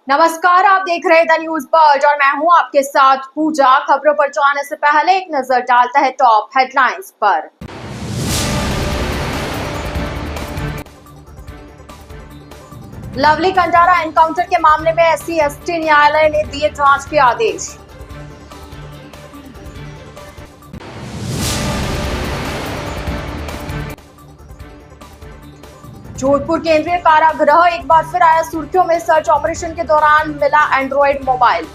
नमस्कार, आप देख रहे हैं द न्यूज बर्ड और मैं हूं आपके साथ पूजा। खबरों पर जाने से पहले एक नजर डालता है टॉप हेडलाइंस पर। लवली कंडारा एनकाउंटर के मामले में SC/ST न्यायालय ने दिए जांच के आदेश। जोधपुर केंद्रीय कारागृह एक बार फिर आया सुर्खियों में। सर्च ऑपरेशन के दौरान मिला एंड्रॉइड मोबाइल।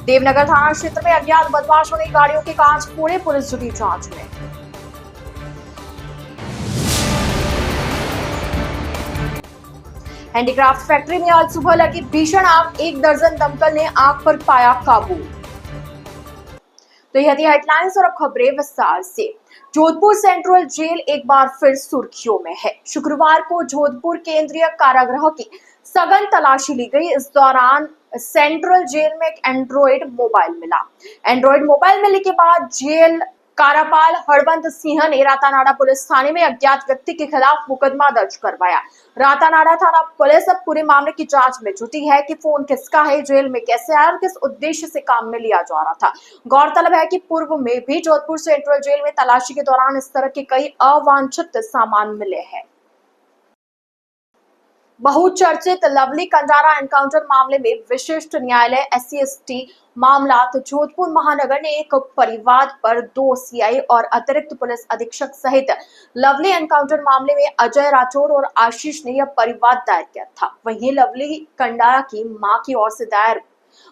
देवनगर थाना क्षेत्र में अज्ञात बदमाशों ने गाड़ियों के कांच फोड़े, पुलिस जुटी जांच में। हैंडीक्राफ्ट फैक्ट्री में आज सुबह लगी भीषण आग, 1 दर्जन दमकल ने आग पर पाया काबू। तो यह थी हेडलाइंस और अब खबरें विस्तार से। जोधपुर सेंट्रल जेल एक बार फिर सुर्खियों में है। शुक्रवार को जोधपुर केंद्रीय कारागृह की सघन तलाशी ली गई। इस दौरान सेंट्रल जेल में एक एंड्रॉइड मोबाइल मिला। एंड्रॉइड मोबाइल मिलने के बाद जेल कारापाल हरवंत सिंह ने रातानाडा पुलिस थाने में अज्ञात व्यक्ति के खिलाफ मुकदमा दर्ज करवाया। रातानाडा थाना पुलिस अब पूरे मामले की जांच में जुटी है कि फोन किसका है, जेल में कैसे आया और किस उद्देश्य से काम में लिया जा रहा था। गौरतलब है कि पूर्व में भी जोधपुर सेंट्रल जेल में तलाशी के दौरान इस तरह के कई अवांछित सामान मिले हैं। बहुचर्चित लवली कंडारा एनकाउंटर मामले में विशिष्ट न्यायालय SC/ST मामला तो जोधपुर महानगर ने एक परिवाद पर 2 CI और अतिरिक्त पुलिस अधीक्षक सहित लवली एनकाउंटर मामले में अजय राठौर और आशीष ने यह परिवाद दायर किया था। वहीं लवली कंडारा की मां की ओर से दायर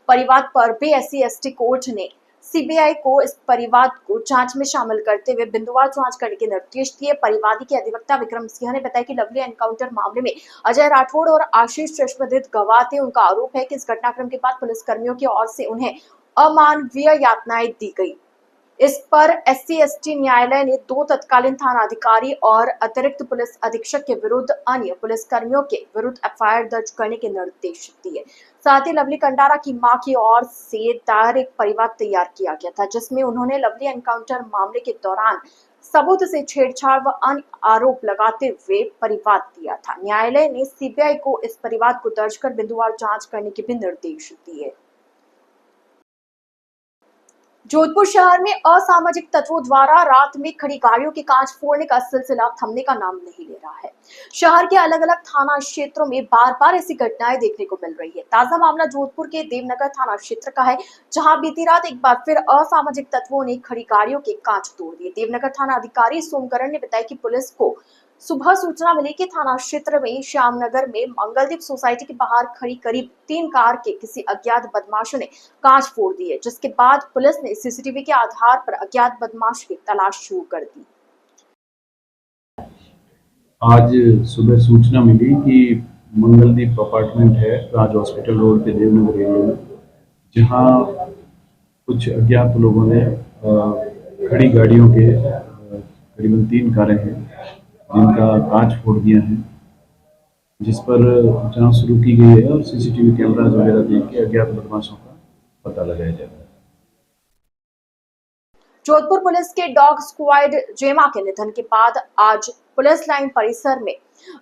परिवाद पर भी SC/ST कोर्ट ने CBI को इस परिवाद को जांच में शामिल करते हुए बिंदुवार जांच करने के निर्देश दिए। परिवादी के अधिवक्ता विक्रम सिंह ने बताया कि लवली एनकाउंटर मामले में अजय राठौड़ और आशीष चश्मदीद गवाह थे। उनका आरोप है कि इस घटनाक्रम के बाद पुलिसकर्मियों की ओर से उन्हें अमानवीय यातनाएं दी गई। इस पर SC/ST न्यायालय ने 2 तत्कालीन थाना अधिकारी और अतिरिक्त पुलिस अधीक्षक के विरुद्ध अन्य पुलिसकर्मियों के विरुद्ध FIR दर्ज करने के निर्देश दिए। साथ ही लवली कंडारा की मां की ओर से दायर एक परिवाद तैयार किया गया था, जिसमें उन्होंने लवली एनकाउंटर मामले के दौरान सबूत से छेड़छाड़ व अन्य आरोप लगाते हुए परिवाद दिया था। न्यायालय ने CBI को इस परिवाद को दर्ज कर बिंदुवार जांच करने के भी निर्देश दिए। जोधपुर शहर में असामाजिक तत्वों द्वारा रात में खड़ी गाड़ियों के कांच फोड़ने का सिलसिला थमने का नाम नहीं ले रहा है। शहर के अलग अलग थाना क्षेत्रों में बार बार ऐसी घटनाएं देखने को मिल रही है। ताजा मामला जोधपुर के देवनगर थाना क्षेत्र का है, जहां बीती रात एक बार फिर असामाजिक तत्वों ने खड़ी गाड़ियों के कांच तोड़ दिए। देवनगर थाना अधिकारी सोमकरण ने बताया कि पुलिस को सुबह सूचना मिली कि थाना क्षेत्र में श्यामनगर में मंगलदीप सोसाइटी के बाहर खड़ी करीब 3 कार के किसी अज्ञात बदमाशों ने कांच फोड़ दिए, जिसके बाद पुलिस ने CCTV के आधार पर अज्ञात बदमाश की तलाश शुरू कर दी। आज सुबह सूचना मिली कि मंगलदीप अपार्टमेंट है राज हॉस्पिटल रोड के देवनगर एरिया में, जहां कुछ अज्ञात लोगों ने खड़ी गाड़ियों के करीबन 3 कारें हैं जिनका कांच फोड़ दिया है, जिस पर जांच शुरू की गई है और CCTV कैमराज वगैरह देख के अज्ञात बदमाशों का पता लगाया जा रहा है। जोधपुर पुलिस के डॉग स्क्वाड जेमा के निधन के बाद आज पुलिस लाइन परिसर में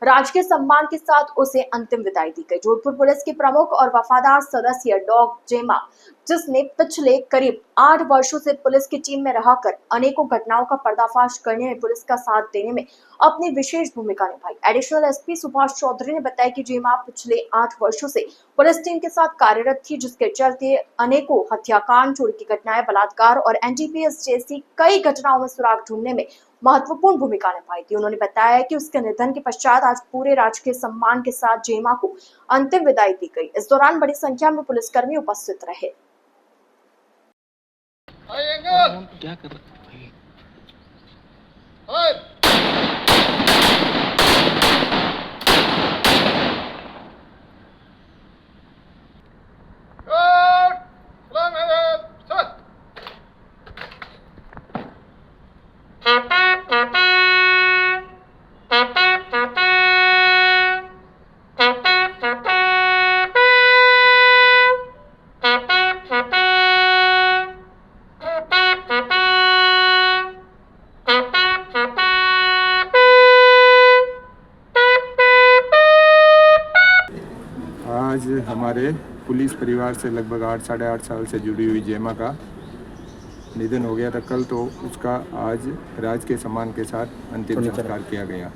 राजकीय सम्मान के साथ उसे अंतिम विदाई दी गई। जोधपुर पुलिस के प्रमुख और वफादार सदस्य डॉग जेमा, जिसने पिछले करीब 8 वर्षों से पुलिस की टीम में रहकर अनेकों घटनाओं का पर्दाफाश करने में पुलिस का साथ देने में अपनी विशेष भूमिका निभाई। एडिशनल SP सुभाष चौधरी ने बताया कि जेमा पिछले 8 वर्षों से पुलिस टीम के साथ कार्यरत थी, जिसके चलते अनेकों हत्याकांड, चोरी की घटनाएं, बलात्कार और NDPS जैसी कई घटनाओं में सुराग ढूंढने में महत्वपूर्ण भूमिका निभाई थी। उन्होंने बताया कि उसके निधन के पश्चात आज पूरे राजकीय सम्मान के साथ जेमा को अंतिम विदाई दी गई। इस दौरान बड़ी संख्या में पुलिसकर्मी उपस्थित रहे। क्या कर रहे हैं? आज हमारे पुलिस परिवार से लगभग 8 साढ़े 8 साल से जुड़ी हुई जेमा का निधन हो गया था कल, तो उसका आज राज के सम्मान के साथ अंतिम संस्कार किया गया।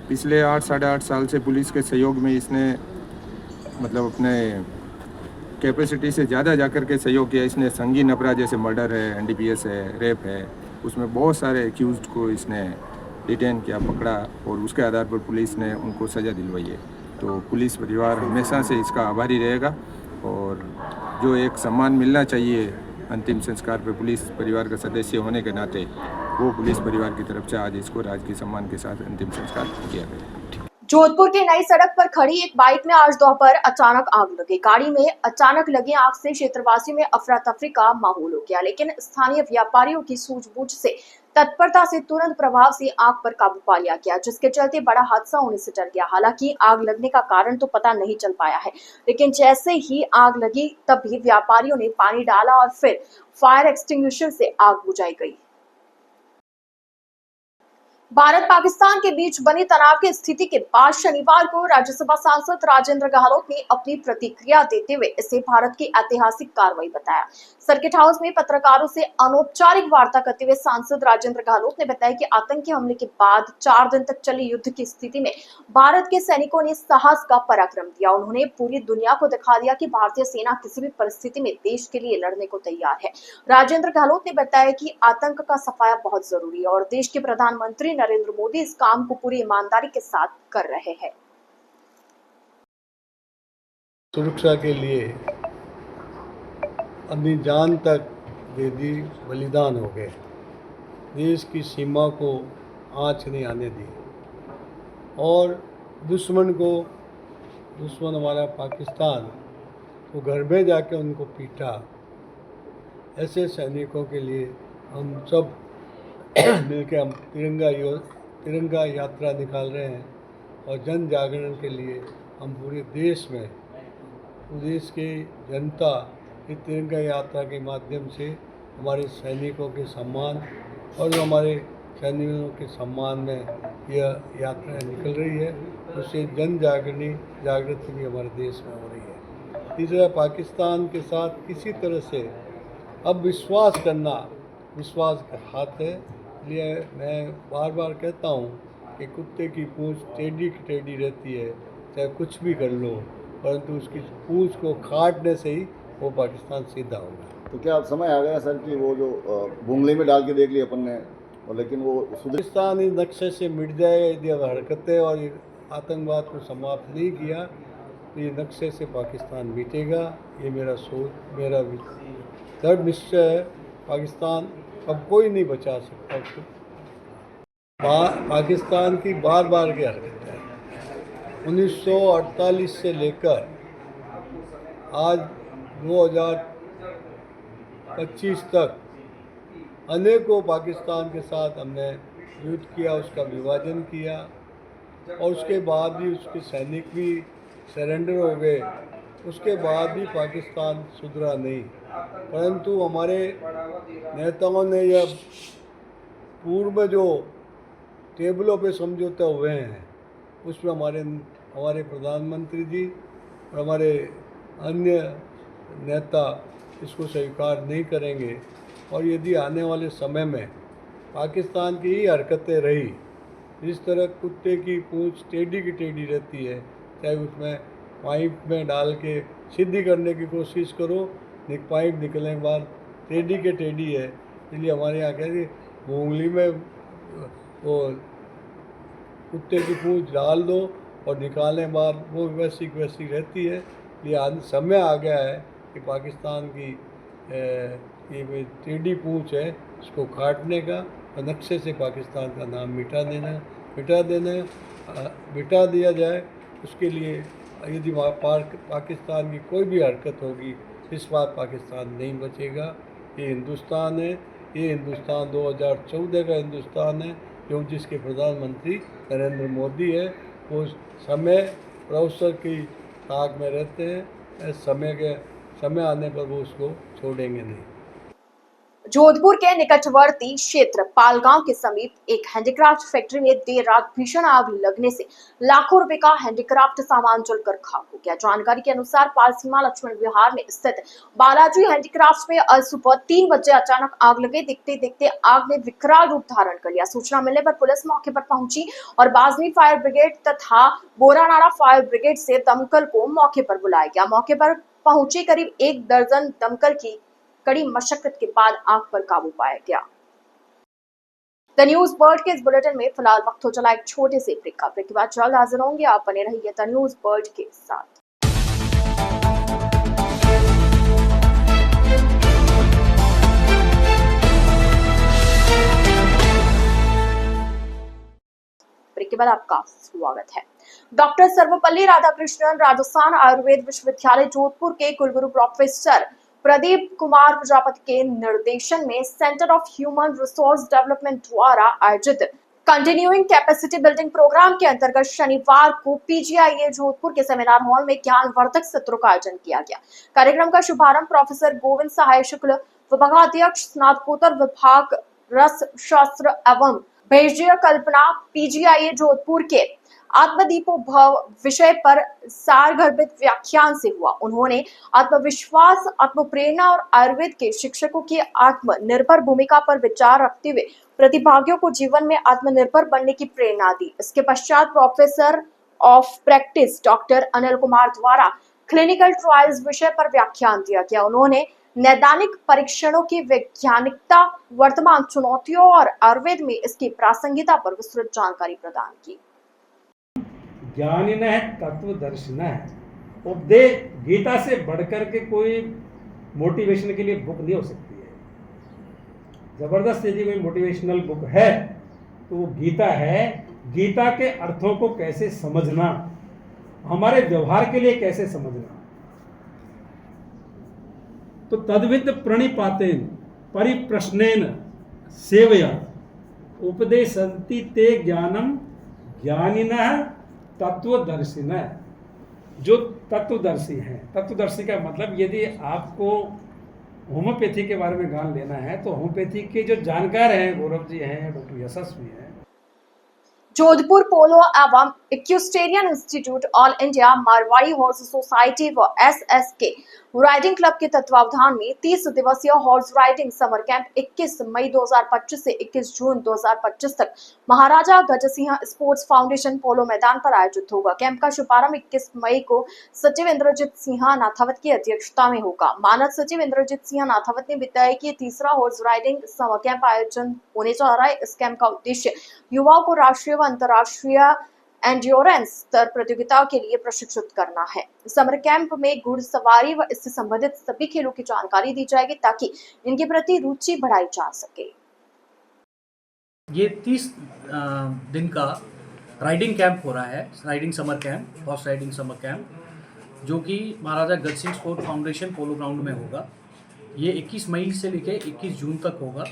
पिछले 8 साढ़े 8 साल से पुलिस के सहयोग में इसने मतलब अपने कैपेसिटी से ज़्यादा जाकर के सहयोग किया। इसने संगीन अपराध जैसे मर्डर है, एनडीपीएस है, रेप है, उसमें बहुत सारे एक्यूज्ड को इसने डिटेन किया, पकड़ा और उसके आधार पर पुलिस ने उनको सज़ा दिलवाई है। तो पुलिस परिवार हमेशा से इसका आभारी रहेगा और जो एक सम्मान मिलना चाहिए अंतिम संस्कार पर पुलिस परिवार का सदस्य होने के नाते, वो पुलिस परिवार की तरफ से आज इसको राजकीय सम्मान के साथ अंतिम संस्कार किया गया। जोधपुर के नई सड़क पर खड़ी एक बाइक में आज दोपहर अचानक आग लगी। गाड़ी में अचानक लगी आग से क्षेत्रवासियों में अफरा तफरी का माहौल हो गया, लेकिन स्थानीय व्यापारियों की सूझबूझ से तत्परता से तुरंत प्रभाव से आग पर काबू पा लिया गया, जिसके चलते बड़ा हादसा होने से डर गया। हालांकि आग लगने का कारण तो पता नहीं चल पाया है, लेकिन जैसे ही आग लगी तभी व्यापारियों ने पानी डाला और फिर फायर एक्सटिंग्विशर से आग बुझाई गई। भारत पाकिस्तान के बीच बनी तनाव की स्थिति के बाद शनिवार को राज्यसभा सांसद राजेंद्र गहलोत ने अपनी प्रतिक्रिया देते हुए इसे भारत की ऐतिहासिक कार्रवाई बताया। सर्किट हाउस में पत्रकारों से अनौपचारिक वार्ता करते हुए सांसद राजेंद्र गहलोत ने बताया कि आतंकी हमले के बाद 4 दिन तक चली युद्ध की स्थिति में भारत के सैनिकों ने साहस का पराक्रम दिया। उन्होंने पूरी दुनिया को दिखा दिया कि भारतीय सेना किसी भी परिस्थिति में देश के लिए लड़ने को तैयार है। राजेंद्र गहलोत ने बताया कि आतंक का सफाया बहुत जरूरी है और देश के प्रधानमंत्री नरेंद्र मोदी इस काम को पूरी ईमानदारी के साथ कर रहे हैं। सुरक्षा के लिए अपनी जान तक दे दी, बलिदान हो गए, देश की सीमा को आँच नहीं आने दी और दुश्मन हमारा पाकिस्तान को घर में जाके उनको पीटा। ऐसे सैनिकों के लिए हम सब मिलकर हम तिरंगा यात्रा निकाल रहे हैं और जन जागरण के लिए हम पूरे देश में देश की जनता इस तिरंगा यात्रा के माध्यम से हमारे सैनिकों के सम्मान और हमारे सैनिकों के सम्मान में यह यात्रा निकल रही है। उससे जन जागृति भी हमारे देश में हो रही है। तीसरा, पाकिस्तान के साथ किसी तरह से अब विश्वास करना विश्वास का हाथ है। इसलिए मैं बार बार कहता हूँ कि कुत्ते की पूंछ टेढ़ी की टेढ़ी रहती है, चाहे कुछ भी कर लो, परंतु उसकी पूंछ को काटने से ही वो पाकिस्तान सीधा होगा। तो क्या अब समय आ गया सर कि वो जो बुंगली में डाल के देख लिया अपन ने, और लेकिन वो पाकिस्तान इस नक्शे से मिट जाएगा यदि अब हरकतें और आतंकवाद को समाप्त नहीं किया तो ये नक्शे से पाकिस्तान मिटेगा। ये मेरा दृढ़ निश्चय है। पाकिस्तान अब कोई नहीं बचा सकता उसको। पाकिस्तान की बार बार की हरकत है 1948 से लेकर आज 2025 तक अनेकों पाकिस्तान के साथ हमने युद्ध किया, उसका विभाजन किया और उसके बाद भी उसके सैनिक भी सरेंडर हो गए। उसके बाद भी पाकिस्तान सुधरा नहीं, परंतु हमारे नेताओं ने यह पूर्व में जो टेबलों पे समझौते हुए हैं उसमें हमारे प्रधानमंत्री जी और हमारे अन्य नेता इसको स्वीकार नहीं करेंगे। और यदि आने वाले समय में पाकिस्तान की ही हरकतें रही, जिस तरह कुत्ते की पूंछ टेढ़ी की टेढ़ी रहती है, चाहे उसमें पाइप में डाल के सीधी करने की कोशिश करो, पाइप निकलने के बाद टेढ़ी के टेढ़ी है। इसलिए हमारे यहाँ कहते उंगली में वो कुत्ते की पूंछ डाल दो और निकालने के बाद वो वैसी रहती है। ये समय आ गया है कि पाकिस्तान की ये टेढ़ी पूंछ है, इसको काटने का और नक्शे से पाकिस्तान का नाम मिटा दिया जाए। उसके लिए यदि पाकिस्तान की कोई भी हरकत होगी, इस बार पाकिस्तान नहीं बचेगा। ये हिंदुस्तान है, ये हिंदुस्तान 2014 का हिंदुस्तान है, जो जिसके प्रधानमंत्री नरेंद्र मोदी है। वो समय और अवसर की ताक में रहते हैं। समय आने पर वो उसको छोड़ेंगे नहीं। जोधपुर के निकटवर्ती क्षेत्र पालगांव के समीप एक हैंडीक्राफ्ट फैक्ट्री में देर रात भीषण आग लगने से लाखों रुपए का हैंडीक्राफ्ट सामान जलकर खाक हो गया। जानकारी के अनुसार पाल सीमा लक्ष्मण विहार में स्थित बालाजी हैंडीक्राफ्ट में आज सुबह 3 बजे अचानक आग लगे। देखते देखते आग ने विकराल रूप धारण कर लिया। सूचना मिलने पर पुलिस मौके पर पहुंची और बाजनी फायर ब्रिगेड तथा बोरानाड़ा फायर ब्रिगेड से दमकल को मौके पर बुलाया गया। मौके पर पहुंचे करीब 1 दर्जन दमकल की कड़ी मशक्कत के बाद आग पर काबू पाया गया। द न्यूज बर्ड के इस बुलेटिन में फिलहाल वक्त हो चला एक छोटे से ब्रेक का। ब्रेक के बाद जल्द हाजिर होंगे। आप बने रहिए द न्यूज बर्ड के साथ। ब्रेक के बाद आपका स्वागत है। डॉक्टर सर्वपल्ली राधाकृष्णन राजस्थान आयुर्वेद विश्वविद्यालय जोधपुर के कुलगुरु प्रोफेसर प्रदीप कुमार प्रजापति के निर्देशन में centre of human resource development द्वारा आयोजित कंटिन्यूइंग कैपेसिटी बिल्डिंग प्रोग्राम के अंतर्गत शनिवार को पीजीआईए जोधपुर के सेमिनार हॉल में ज्ञानवर्धक सत्रों का आयोजन किया गया। कार्यक्रम का शुभारंभ प्रोफेसर गोविंद सहाय शुक्ल विभागाध्यक्ष स्नातकोत्तर विभाग रस शास्त्र एवं भेषज कल्पना पीजीआईए जोधपुर के आत्मदीपो भव विषय पर सारगर्भित व्याख्यान से हुआ। उन्होंने आत्मविश्वास, आत्मप्रेरणा और आयुर्वेद के शिक्षकों की आत्मनिर्भर भूमिका पर विचार रखते हुए प्रतिभागियों को जीवन में आत्मनिर्भर बनने की प्रेरणा दी। इसके पश्चात professor of practice doctor Anil Kumar द्वारा क्लिनिकल ट्रायल्स विषय पर व्याख्यान दिया गया। उन्होंने नैदानिक परीक्षणों की वैज्ञानिकता, वर्तमान चुनौतियों और आयुर्वेद में इसकी प्रासंगिकता पर विस्तृत जानकारी प्रदान की। ज्ञानिनः तत्वदर्शिनः उपदेश गीता से बढ़कर के कोई मोटिवेशन के लिए बुक नहीं हो सकती है। जबरदस्त यदि कोई मोटिवेशनल बुक है तो वो गीता है। गीता के अर्थों को कैसे समझना, हमारे व्यवहार के लिए कैसे समझना, तो तद्विद प्रणिपातेन परिप्रश्नेन सेवया उपदेशन्ति ते ज्ञानम ज्ञानिनः तत्वदर्शिनः। जो तत्वदर्शी हैं, तत्वदर्शी का मतलब यदि आपको होम्योपैथी के बारे में ज्ञान लेना है तो होम्योपैथी के जो जानकार हैं, गौरव जी हैं, डॉक्टर यशस्वी हैं। जोधपुर पोलो एवं equestrian institute, all India Marwari horse society व एसएसके राइडिंग क्लब के तत्वावधान में 30 दिवसीय हॉर्स राइडिंग समर कैंप 21 मई 2025 से 21 जून 2025 तक Maharaja Gaj Singh sports foundation polo मैदान पर आयोजित होगा। कैंप का शुभारंभ 21 मई को सचिव इंद्रजीत सिंह नाथावत की अध्यक्षता में होगा। मानद सचिव इंद्रजीत सिंह नाथावत ने बताया कि तीसरा हॉर्स राइडिंग समर कैंप आयोजन होने जा रहा है। इस कैंप का उद्देश्य युवाओं को राष्ट्रीय व अंतर्राष्ट्रीय एंड्योरेंस स्तर प्रतियोगिता के लिए प्रशिक्षित करना है। समर कैंप में घुड़सवारी व इससे संबंधित सभी खेलों की जानकारी दी जाएगी ताकि इनके प्रति रुचि बढ़ाई जा सके। ये 30 दिन का राइडिंग कैंप हो रहा है, riding summer camp, horse riding summer camp, जो कि Maharaja Gaj Singh sport foundation polo ground में होगा। ये 21 मई से लेकर 21 जून तक होगा।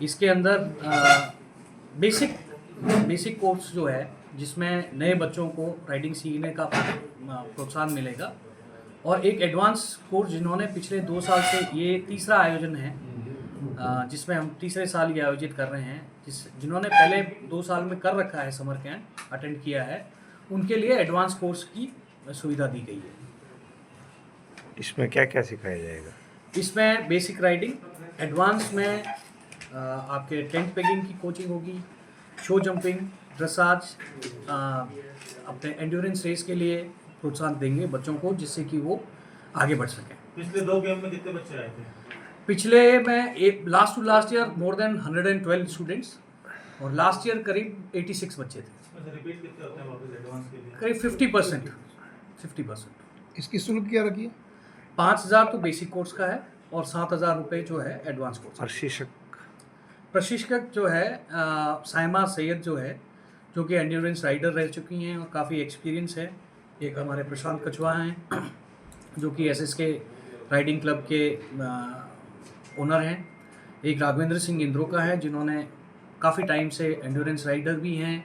इसके अंदर बेसिक कोर्स जो है, जिसमें नए बच्चों को राइडिंग सीखने का प्रोत्साहन मिलेगा, और एक एडवांस कोर्स जिन्होंने पिछले 2 साल से, ये तीसरा आयोजन है जिसमें हम तीसरे साल ये आयोजित कर रहे हैं, जिन्होंने पहले 2 साल में कर रखा है समर कैंप, अटेंड किया है, उनके लिए एडवांस कोर्स की सुविधा दी गई है। इसमें क्या क्या सिखाया जाएगा? इसमें बेसिक राइडिंग, एडवांस में आपके टेंट पेगिंग की कोचिंग होगी, शो जंपिंग, ड्रेसाज, अपने एंड्योरेंस रेस के लिए प्रोत्साहन देंगे बच्चों को, जिससे कि वो आगे बढ़ सकें। पिछले 2 गेम में कितने बच्चे आए थे? पिछले में last to last year more than 112 students, और लास्ट ईयर करीब 86 बच्चे थे। रिपीट कितने होते हैं वापस एडवांस के लिए? करीब 50%। इसकी शुल्क क्या रखी है? 5,000 तो बेसिक कोर्स का है और 7,000 रुपये जो है एडवांस कोर्स। प्रशिक्षक जो है साइमा सैयद जो कि एंड्योरेंस राइडर रह चुकी हैं और काफ़ी एक्सपीरियंस है। एक हमारे प्रशांत कछवा हैं जो कि एसएसके राइडिंग क्लब के ओनर हैं। एक राघवेंद्र सिंह इंद्रोका है, जिन्होंने काफ़ी टाइम से एंड्योरेंस राइडर भी हैं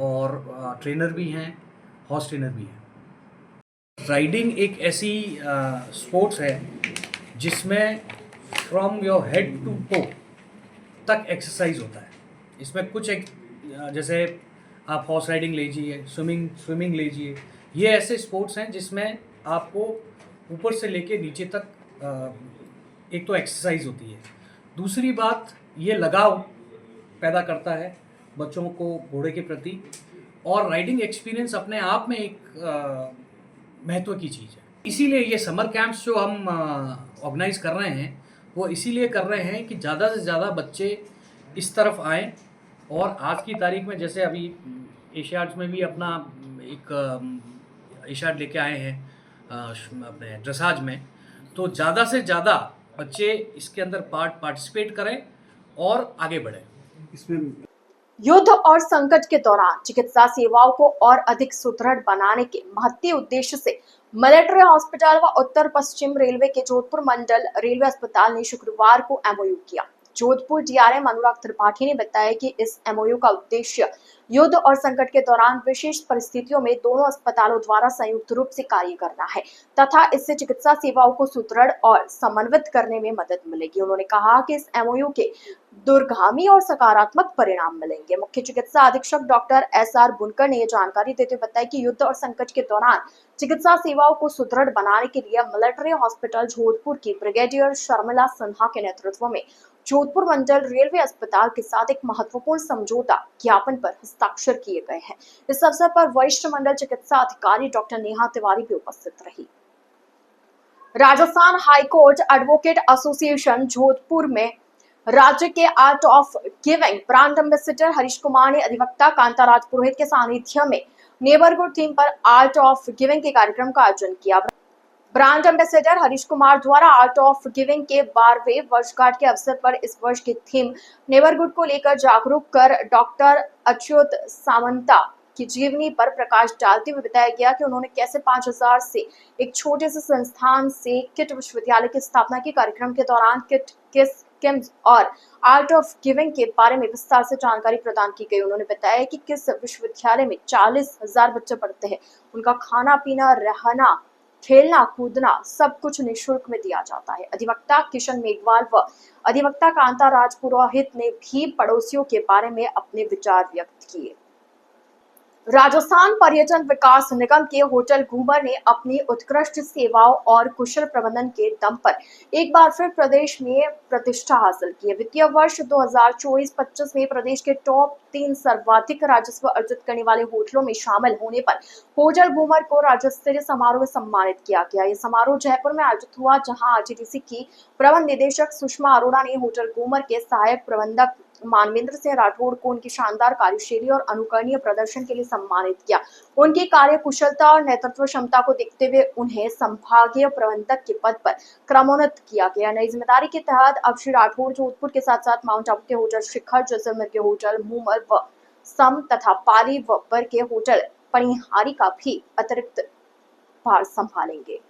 और ट्रेनर भी हैं, हॉर्स ट्रेनर भी हैं। राइडिंग एक ऐसी स्पोर्ट्स है जिसमें from your head to toe तक एक्सरसाइज होता है। इसमें कुछ एक जैसे आप हॉर्स राइडिंग लीजिए, स्विमिंग लीजिए, ये ऐसे स्पोर्ट्स हैं जिसमें आपको ऊपर से लेके नीचे तक एक तो एक्सरसाइज होती है, दूसरी बात ये लगाव पैदा करता है बच्चों को घोड़े के प्रति, और राइडिंग एक्सपीरियंस अपने आप में एक महत्व की चीज़ है। इसीलिए ये समर कैंप्स जो हम ऑर्गेनाइज कर रहे हैं वो इसीलिए कर रहे हैं कि ज़्यादा से ज़्यादा बच्चे इस तरफ आएँ। और आज की तारीख में जैसे अभी एशियाड्स में भी अपना एक एशियाड लेके आए हैं अपने ड्रेसाज में, तो ज़्यादा से ज़्यादा बच्चे इसके अंदर पार्टिसिपेट करें और आगे बढ़ें। इसमें युद्ध और संकट के दौरान चिकित्सा सेवाओं को और अधिक सुदृढ़ बनाने के महत्वपूर्ण उद्देश्य से मिलिट्री हॉस्पिटल व उत्तर पश्चिम रेलवे के जोधपुर मंडल रेलवे अस्पताल ने शुक्रवार को एमओयू किया। जोधपुर डीआरएम अनुराग त्रिपाठी ने बताया कि इस एमओयू का उद्देश्य युद्ध और संकट के दौरान विशेष परिस्थितियों में दोनों अस्पतालों द्वारा संयुक्त रूप से कार्य करना है तथा इससे चिकित्सा सेवाओं को सुदृढ़ और समन्वित करने में मदद मिलेगी। उन्होंने कहा कि इस एमओयू के दूरगामी और सकारात्मक परिणाम मिलेंगे। मुख्य चिकित्सा अधीक्षक डॉक्टर एसआर बुनकर ने यह जानकारी देते हुए बताया कि युद्ध और संकट के दौरान चिकित्सा सेवाओं को सुदृढ़ बनाने के लिए मिलिट्री हॉस्पिटल जोधपुर की ब्रिगेडियर शर्मिला सिन्हा के नेतृत्व में जोधपुर मंडल रेलवे अस्पताल के साथ एक महत्वपूर्ण समझौता ज्ञापन पर हस्ताक्षर किए गए हैं। इस अवसर पर वरिष्ठ मंडल चिकित्सा अधिकारी डॉक्टर नेहा तिवारी भी उपस्थित रही। Rajasthan high court advocate association Jodhpur में राज्य के art of giving brand ambassador Harish Kumar ने अधिवक्ता कांताराज पुरोहित के सानिध्य में नेबरहुड थीम पर आर्ट ऑफ गिविंग के कार्यक्रम का आयोजन किया। ब्रांड एम्बेसडर हरीश कुमार द्वारा आर्ट ऑफ गिविंग के 12वें वर्षगांठ के अवसर पर इस वर्ष की थीम नेबरहुड को लेकर जागरूक कर डॉक्टर अच्युत सामंता की जीवनी पर प्रकाश डालते हुए बताया गया कि उन्होंने कैसे 5000 से एक छोटे से संस्थान से किट विश्वविद्यालय की स्थापना की। कार्यक्रम के दौरान किट किम्स और आर्ट ऑफ गिविंग के बारे में विस्तार से जानकारी प्रदान की गई। उन्होंने बताया कि किस विश्वविद्यालय में 40,000 बच्चे पढ़ते हैं, उनका खाना पीना, रहना, खेलना कूदना सब कुछ निःशुल्क में दिया जाता है। अधिवक्ता किशन मेघवाल व अधिवक्ता कांताराज पुरोहित ने भी पड़ोसियों के बारे में अपने विचार व्यक्त किए। राजस्थान पर्यटन विकास निगम के होटल घूमर ने अपनी उत्कृष्ट सेवाओं और कुशल प्रबंधन के दम पर एक बार फिर प्रदेश में प्रतिष्ठा हासिल की है। वित्तीय वर्ष 2024-25 में प्रदेश के टॉप 3 सर्वाधिक राजस्व अर्जित करने वाले होटलों में शामिल होने पर होटल घूमर को राज्य स्तरीय समारोह में सम्मानित किया गया। यह समारोह जयपुर में आयोजित हुआ, जहां आरटीडीसी की प्रबंध निदेशक सुषमा अरोड़ा ने होटल घूमर के सहायक प्रबंधक मानवेंद्र सिंह राठौड़ को उनकी शानदार कार्यशैली और अनुकरणीय प्रदर्शन के लिए सम्मानित किया। उनकी कार्य कुशलता और नेतृत्व क्षमता को देखते हुए उन्हें संभागीय प्रबंधक के पद पर क्रमोन्नत किया गया। नई जिम्मेदारी के तहत अब श्री राठौड़ जोधपुर के साथ साथ माउंट आबू के होटल शिखर, जैसलमेर के होटल मूमल व सम तथा पाली व बर के होटल पनिहारी का भी अतिरिक्त भार संभालेंगे।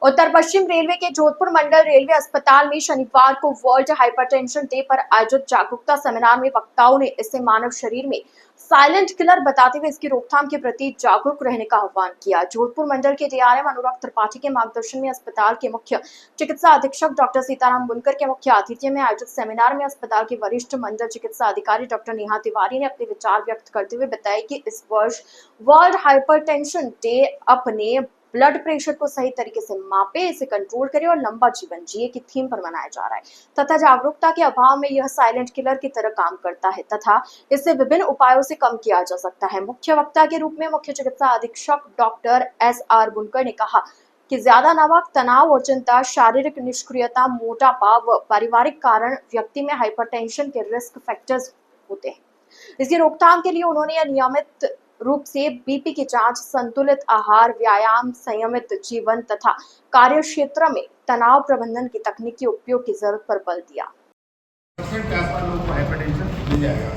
उत्तर पश्चिम रेलवे के जोधपुर मंडल रेलवे अस्पताल में शनिवार को वर्ल्ड हाइपरटेंशन डे पर आयोजित जागरूकता सेमिनार में वक्ताओं ने इसे मानव शरीर में साइलेंट किलर बताते हुए इसकी रोकथाम के प्रति जागरूक रहने का आह्वान किया। जोधपुर मंडल के डीआरएम अनुराग त्रिपाठी के मार्गदर्शन में अस्पताल के मुख्य चिकित्सा अधीक्षक डॉक्टर सीताराम बुनकर के मुख्य आतिथ्य में आयोजित सेमिनार में अस्पताल के वरिष्ठ मंडल चिकित्सा अधिकारी डॉक्टर नेहा तिवारी ने अपने विचार व्यक्त करते हुए बताया कि इस वर्ष वर्ल्ड हाइपरटेंशन डे अपने ब्लड प्रेशर को सही तरीके से मापे, इसे कंट्रोल करे और लंबा जीवन जिए की थीम पर मनाया जा रहा है तथा जागरूकता के अभाव में यह साइलेंट किलर की तरह काम करता है तथा इससे विभिन्न उपायों से कम किया जा सकता है। मुख्य वक्ता के रूप में मुख्य चिकित्सा अधीक्षक डॉक्टर एसआर बुनकर ने कहा कि ज्यादा नमक, तनाव और चिंता, शारीरिक निष्क्रियता, मोटापा व पारिवारिक कारण व्यक्ति में हाइपरटेंशन के रिस्क फैक्टर्स होते हैं। इसकी रोकथाम के लिए उन्होंने यह नियमित रूप से बीपी की जांच, संतुलित आहार, व्यायाम, संयमित जीवन तथा कार्य क्षेत्र में तनाव प्रबंधन की तकनीकी उपयोग की जरूरत पर बल दिया। लोगों को हाइपरटेंशन मिल जाएगा,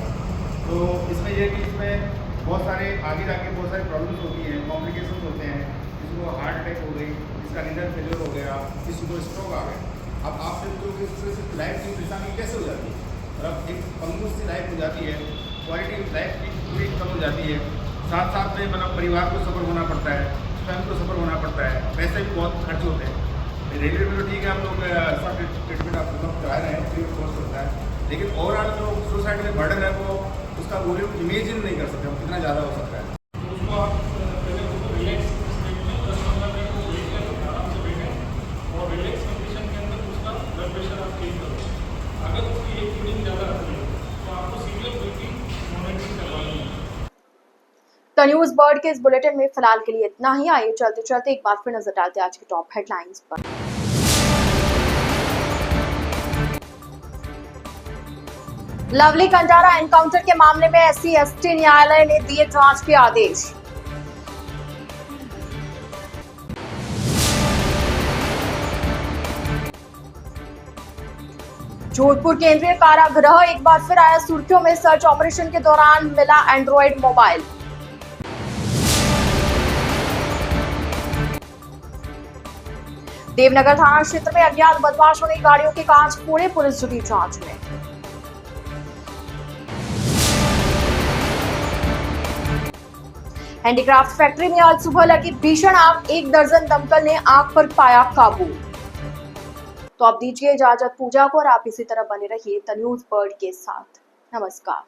तो इसमें यह कि इसमें बहुत सारे आगे जाके बहुत सारी प्रॉब्लम्स होती हैं, कॉम्प्लिकेशंस होते हैं। किसी को हार्ट अटैक हो गई, किसका लीवर फेलियर हो गया, किसी को स्ट्रोक आ गया। अब आप जो लाइफ की परेशानी कैसे हो जाती है, और अब एक पंगुस सी लाइफ हो जाती है, क्वालिटी ऑफ लाइफ की पूरी कम हो जाती है। साथ साथ में मतलब परिवार को सफ़र होना पड़ता है, स्वयं को सफ़र होना पड़ता है, पैसे भी बहुत खर्च होते हैं। रेलवे में तो ठीक है, हम लोग सब ट्रीटमेंट आप लोग करा रहे हैं, फ्री ऑफ कॉस्ट होता है, लेकिन ओवरऑल जो सोसाइटी में बर्डन है वो उसका वॉल्यूम इमेजिन नहीं कर सकते हम कितना ज़्यादा हो सकता है। उसको आप पहले उसको रिलैक्स स्टेट में 10-15 मिनट को वेट करो, आराम से बैठें और रिलैक्स कंडीशन के अंदर उसका ब्लड प्रेशर आप चेक करो। अगर उसकी एक रीडिंग ज़्यादा आती है तो आपको सीरियल बीपी मॉनिटरिंग करवानी है। तो न्यूज बर्ड के इस बुलेटिन में फिलहाल के लिए इतना ही। आइए चलते चलते एक बार फिर नजर डालते हैं आज की टॉप हेडलाइंस पर। लवली कंटारा एनकाउंटर के मामले में SC/ST न्यायालय ने दिए जांच के आदेश। जोधपुर केंद्रीय कारागृह एक बार फिर आया सुर्खियों में। सर्च ऑपरेशन के दौरान मिला एंड्रॉइड मोबाइल। देवनगर थाना क्षेत्र में अज्ञात बदमाशों ने गाड़ियों के कांच फोड़े, पुलिस जुटी जांच में। हैंडीक्राफ्ट फैक्ट्री में आज सुबह लगी भीषण आग, 1 दर्जन दमकल ने आग पर पाया काबू। तो अब दीजिए इजाजत पूजा को और आप इसी तरह बने रहिए द न्यूज बर्ड के साथ। नमस्कार।